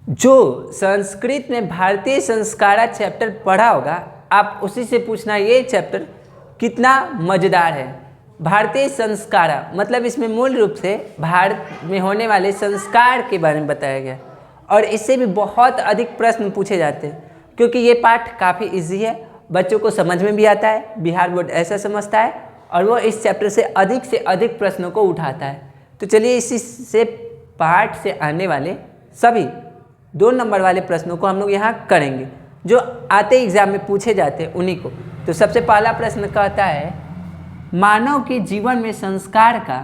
जो संस्कृत में भारतीय संस्कारा चैप्टर पढ़ा होगा, आप उसी से पूछना ये चैप्टर कितना मज़ेदार है। भारतीय संस्कारा मतलब इसमें मूल रूप से भारत में होने वाले संस्कार के बारे में बताया गया और इससे भी बहुत अधिक प्रश्न पूछे जाते हैं क्योंकि ये पाठ काफ़ी इजी है, बच्चों को समझ में भी आता है, बिहार बोर्ड ऐसा समझता है और वो इस चैप्टर से अधिक प्रश्नों को उठाता है। तो चलिए इसी से पाठ से आने वाले सभी 2 नंबर वाले प्रश्नों को हम लोग यहाँ करेंगे जो आते एग्जाम में पूछे जाते हैं उन्हीं को। तो सबसे पहला प्रश्न कहता है, मानव के जीवन में संस्कार का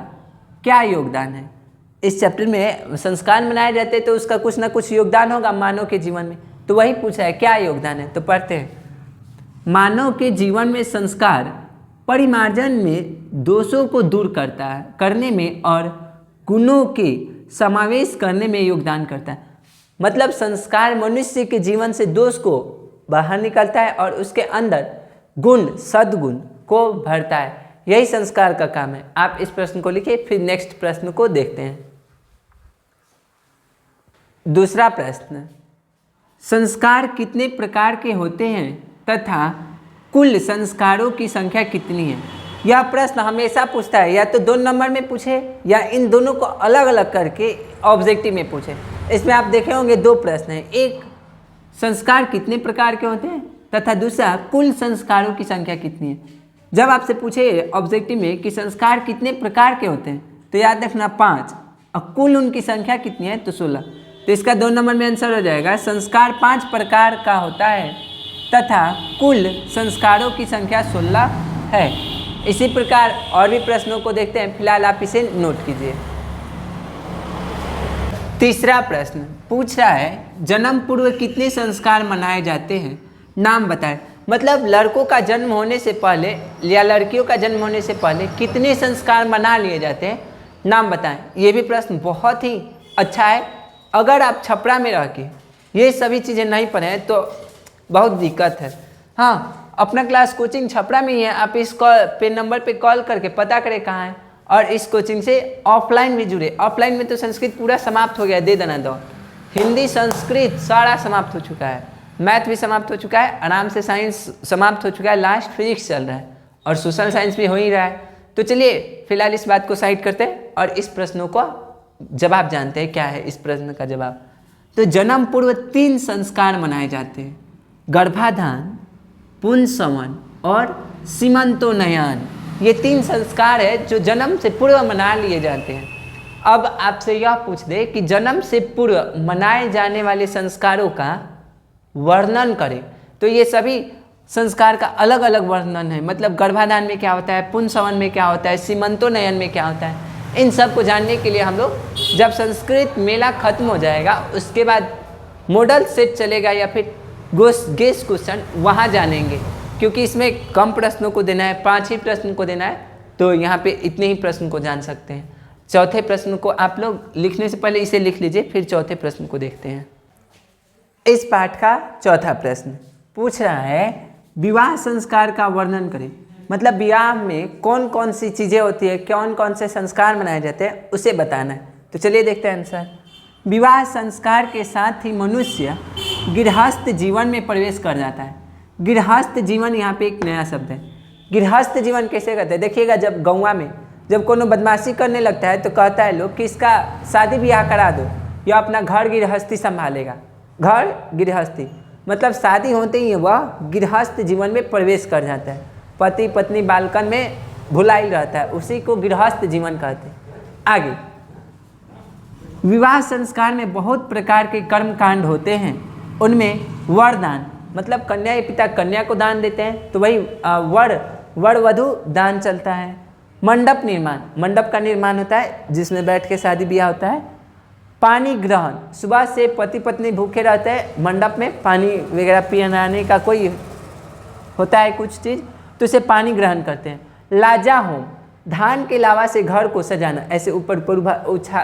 क्या योगदान है। इस चैप्टर में संस्कार मनाए जाते हैं तो उसका कुछ ना कुछ योगदान होगा मानव के जीवन में, तो वही पूछा है क्या योगदान है। तो पढ़ते हैं, मानव के जीवन में संस्कार परिमार्जन में दोषों को दूर करने में और गुणों के समावेश करने में योगदान करता है। मतलब संस्कार मनुष्य के जीवन से दोष को बाहर निकलता है और उसके अंदर गुण सद्गुण को भरता है, यही संस्कार का काम है। आप इस प्रश्न को लिखिए, फिर नेक्स्ट प्रश्न को देखते हैं। दूसरा प्रश्न, संस्कार कितने प्रकार के होते हैं तथा कुल संस्कारों की संख्या कितनी है। यह प्रश्न हमेशा पूछता है, या तो 2 नंबर में पूछे या इन दोनों को अलग अलग करके ऑब्जेक्टिव में पूछे। इसमें आप देखे होंगे 2 प्रश्न हैं, एक संस्कार कितने प्रकार के होते हैं तथा दूसरा कुल संस्कारों की संख्या कितनी है। जब आपसे पूछे ऑब्जेक्टिव में कि संस्कार कितने प्रकार के होते हैं तो याद रखना 5 और कुल उनकी संख्या कितनी है तो 16। तो इसका 2 नंबर में आंसर हो जाएगा, संस्कार 5 प्रकार का होता है तथा कुल संस्कारों की संख्या 16 है। इसी प्रकार और भी प्रश्नों को देखते हैं, फिलहाल आप इसे नोट कीजिए। तीसरा प्रश्न पूछ रहा है, जन्म पूर्व कितने संस्कार मनाए जाते हैं, नाम बताएं। मतलब लड़कों का जन्म होने से पहले या लड़कियों का जन्म होने से पहले कितने संस्कार मना लिए जाते हैं, नाम बताएं। ये भी प्रश्न बहुत ही अच्छा है। अगर आप छपरा में रह के ये सभी चीज़ें नहीं पढ़ें तो बहुत दिक्कत है। हाँ, अपना क्लास कोचिंग छपरा में ही है, आप इस नंबर पे कॉल करके पता करें कहाँ है और इस कोचिंग से ऑफलाइन भी जुड़े। ऑफलाइन में तो संस्कृत पूरा समाप्त हो गया, दे देना दो। हिंदी संस्कृत सारा समाप्त हो चुका है, मैथ भी समाप्त हो चुका है, आराम से साइंस समाप्त हो चुका है, लास्ट फिजिक्स चल रहा है और सोशल साइंस भी हो ही रहा है। तो चलिए फिलहाल इस बात को साइड करते हैं और इस प्रश्नों को जवाब जानते हैं। क्या है इस प्रश्न का जवाब? तो जन्म पूर्व 3 संस्कार मनाए जाते हैं, गर्भाधान, पुंसवन और सीमंतोन्नयन। ये 3 संस्कार है जो जन्म से पूर्व मना लिए जाते हैं। अब आपसे यह पूछ दे कि जन्म से पूर्व मनाए जाने वाले संस्कारों का वर्णन करें, तो ये सभी संस्कार का अलग अलग वर्णन है। मतलब गर्भाधान में क्या होता है, पुंसवन में क्या होता है, सीमंतोन्नयन में क्या होता है, इन सब को जानने के लिए हम लोग जब संस्कृत मेला खत्म हो जाएगा उसके बाद मॉडल सेट चलेगा या फिर गेस क्वेश्चन वहाँ जानेंगे, क्योंकि इसमें कम प्रश्नों को देना है, 5 ही प्रश्न को देना है, तो यहाँ पे इतने ही प्रश्न को जान सकते हैं। चौथे प्रश्न को आप लोग लिखने से पहले इसे लिख लीजिए, फिर चौथे प्रश्न को देखते हैं। इस पाठ का चौथा प्रश्न पूछ रहा है, विवाह संस्कार का वर्णन करें। मतलब विवाह में कौन कौन सी चीज़ें होती है, कौन कौन से संस्कार मनाए जाते हैं, उसे बताना है। तो चलिए देखते हैं आंसर। विवाह संस्कार के साथ ही मनुष्य गृहस्थ जीवन में प्रवेश कर जाता है। गृहस्थ जीवन यहाँ पे एक नया शब्द है। गृहस्थ जीवन कैसे करते हैं, देखिएगा जब गाँव में जब कोनो बदमाशी करने लगता है तो कहता है लोग कि इसका शादी ब्याह करा दो या अपना घर गृहस्थी संभालेगा। घर गृहस्थी मतलब शादी होते ही वह गृहस्थ जीवन में प्रवेश कर जाता है, पति पत्नी बालकन में भुलाइल रहता है, उसी को गृहस्थ जीवन कहते हैं। आगे, विवाह संस्कार में बहुत प्रकार के कर्म कांड होते हैं, उनमें वरदान मतलब कन्या के पिता कन्या को दान देते हैं, तो वही वर वधु दान चलता है। मंडप निर्माण, मंडप का निर्माण होता है जिसमें बैठ के शादी ब्याह होता है। पानी ग्रहण, सुबह से पति पत्नी भूखे रहते हैं, मंडप में पानी वगैरह पिलाने का कोई होता है कुछ चीज़, तो इसे पानी ग्रहण करते हैं। लाजा होम, धान के लावा से घर को सजाना, ऐसे ऊपर ऊपर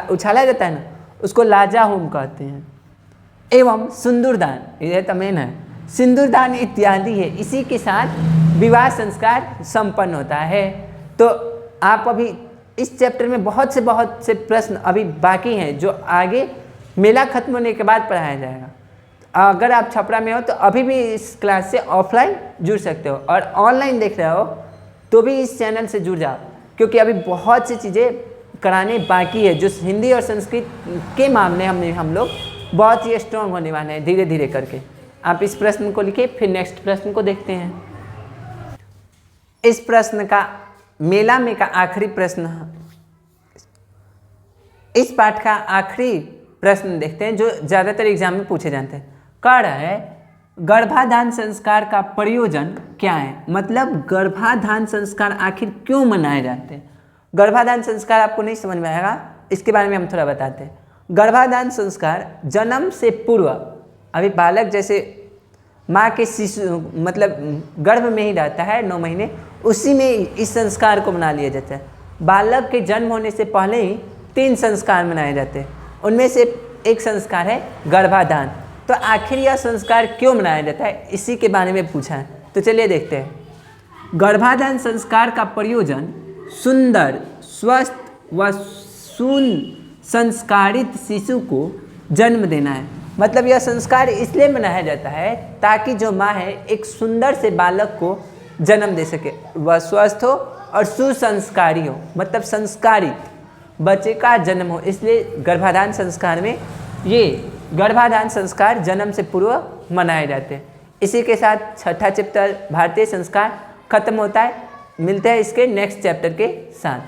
उछाला जाता है ना, उसको लाजा होम कहते हैं। एवं सिंदूरदान, ये तो मेन है, सिंदूरदान इत्यादि है। इसी के साथ विवाह संस्कार संपन्न होता है। तो आप अभी इस चैप्टर में बहुत से प्रश्न अभी बाकी हैं जो आगे मेला खत्म होने के बाद पढ़ाया जाएगा। अगर आप छपरा में हो तो अभी भी इस क्लास से ऑफलाइन जुड़ सकते हो, और ऑनलाइन देख रहे हो तो भी इस चैनल से जुड़ जाओ, क्योंकि अभी बहुत सी चीज़ें कराने बाकी है। जो हिंदी और संस्कृत के मामले हम लोग बहुत ही स्ट्रांग होने वाले हैं धीरे धीरे करके। आप इस प्रश्न को लिखिए, फिर नेक्स्ट प्रश्न को देखते हैं। इस प्रश्न का मेला में का आखिरी प्रश्न, इस पाठ का आखिरी प्रश्न देखते हैं जो ज़्यादातर एग्जाम में पूछे जाते हैं। कह रहा है गर्भाधान संस्कार का प्रयोजन क्या है, मतलब गर्भाधान संस्कार आखिर क्यों मनाए जाते हैं। गर्भाधान संस्कार आपको नहीं समझ में आएगा, इसके बारे में हम थोड़ा बताते हैं। गर्भाधान संस्कार जन्म से पूर्व, अभी बालक जैसे माँ के शिशु मतलब गर्भ में ही रहता है 9 महीने, उसी में इस संस्कार को मना लिया जाता है। बालक के जन्म होने से पहले ही 3 संस्कार मनाए जाते हैं, उनमें से एक संस्कार है गर्भाधान। तो आखिर यह संस्कार क्यों मनाया जाता है, इसी के बारे में पूछा है, तो चलिए देखते हैं। गर्भाधान संस्कार का प्रयोजन सुंदर, स्वस्थ व संस्कारित शिशु को जन्म देना है। मतलब यह संस्कार इसलिए मनाया जाता है ताकि जो माँ है एक सुंदर से बालक को जन्म दे सके, वह स्वस्थ हो और सुसंस्कारी हो, मतलब संस्कारित बच्चे का जन्म हो। इसलिए गर्भाधान संस्कार में ये गर्भाधान संस्कार जन्म से पूर्व मनाए जाते हैं। इसी के साथ छठा चैप्टर भारतीय संस्कार खत्म होता है। मिलते हैं इसके नेक्स्ट चैप्टर के साथ।